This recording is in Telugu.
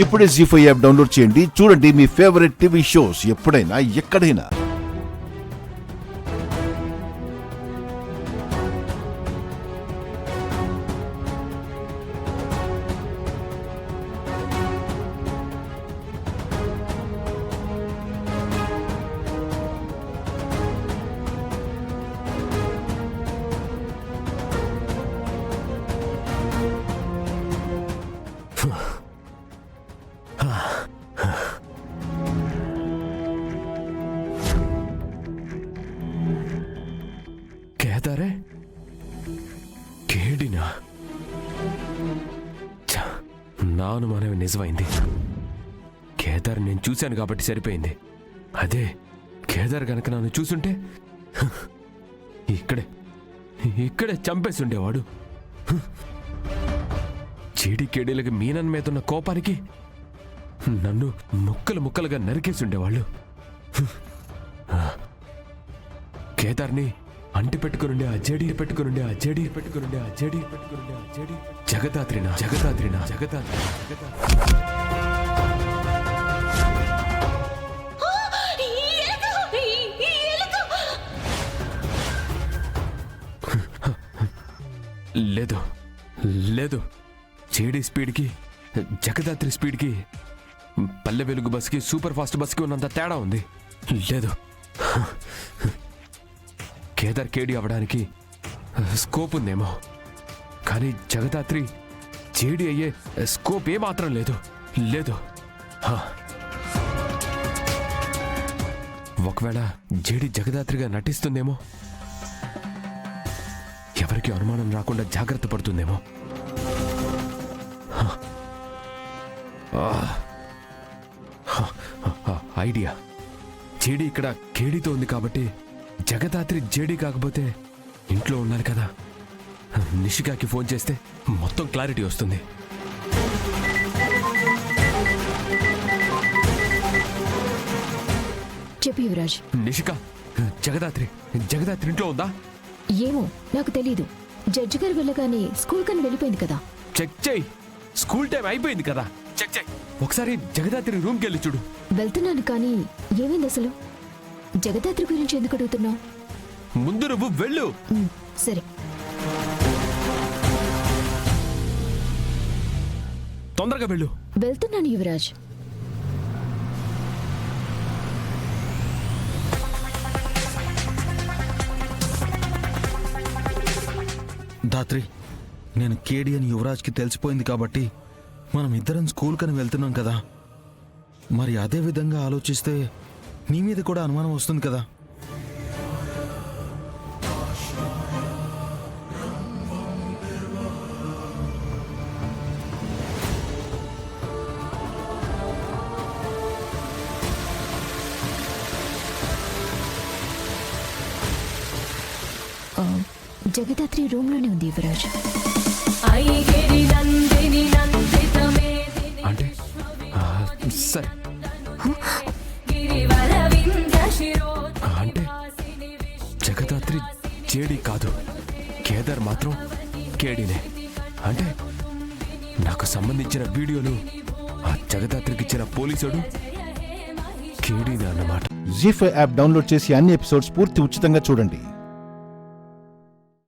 ఇప్పుడే జీ5 యాప్ డౌన్లోడ్ చేయండి. చూడండి మీ ఫేవరెట్ టీవీ షోస్ ఎప్పుడైనా ఎక్కడైనా. కేదారే కేడినా నా అనుమానం నిజమైంది. కేదార్ నేను చూశాను కాబట్టి సరిపోయింది. అదే కేదార్ గనక నన్ను చూసుంటే ఇక్కడే చంపేసి ఉండేవాడు. చీడి కేడీలకి మీనన్ మీద ఉన్న కోపానికి నన్ను ముక్కలుగా నరికేసి ఉండేవాళ్ళు. కేదార్ని అంటి పెట్టుకునుండే ఆ జడి జగదాత్రినా లేదు జేడీ స్పీడ్కి జగదాత్రి స్పీడ్కి పల్లె వెలుగు బస్కి సూపర్ ఫాస్ట్ బస్కి ఉన్నంత తేడా ఉంది. లేదు, కేదార్ కేడి అవడానికి స్కోప్ ఉందేమో, కానీ జగదాత్రి జేడి అయ్యే స్కోప్ ఏమాత్రం లేదు. ఒకవేళ జేడి జగదాత్రిగా నటిస్తుందేమో, ఎవరికి అనుమానం రాకుండా జాగ్రత్త పడుతుందేమో. ఐడియా, జేడి ఇక్కడ కేడీతో ఉంది కాబట్టి జగదాత్రి జేడీ కాకపోతే ఇంట్లో ఉన్నారు కదా. నిషికాకి ఫోన్ చేస్తే మొత్తం క్లారిటీ వస్తుంది. చెప్పు యువరాజ్. నిషిక, జగదాత్రి ఇంట్లో ఉందా? ఏమో నాకు తెలీదు. జడ్జి గారు వెళ్ళగానే స్కూల్ కని వెళ్ళిపోయింది కదా. చెక్ చేయి, స్కూల్ టైం అయిపోయింది కదా. చెక్ చేయి ఒకసారి. జగదాత్రి రూమ్కి వెళ్ళి చూడు. వెళ్తున్నాను, కానీ ఏమైంది అసలు? జగదాత్రి గురించి ఎందుకు అడుగుతున్నావు? ముందు నువ్వు వెళ్ళు. సరే, తొందరగా వెళ్ళు. వెళ్తున్నాను యువరాజ్. దాత్రి, నేను కేడి అని యువరాజ్కి తెలిసిపోయింది కాబట్టి మనం ఇద్దరం స్కూల్ కని వెళ్తున్నాం కదా. మరి అదే విధంగా ఆలోచిస్తే నీ మీద కూడా అనుమానం వస్తుంది కదా. జగదాత్రి రూమ్ లోనే ఉంది యువరాజ్. అంటే సరే, అంటే జగదాత్రి జేడీ కాదు, కేదార్ మాత్రం కేడీనే. అంటే నాకు సంబంధించిన వీడియోలు ఆ జగదాత్రికి ఇచ్చిన పోలీసుడు కేడీనే అన్నమాట. జీ5 యాప్ డౌన్లోడ్ చేసి అన్ని ఎపిసోడ్స్ పూర్తి ఉచితంగా చూడండి.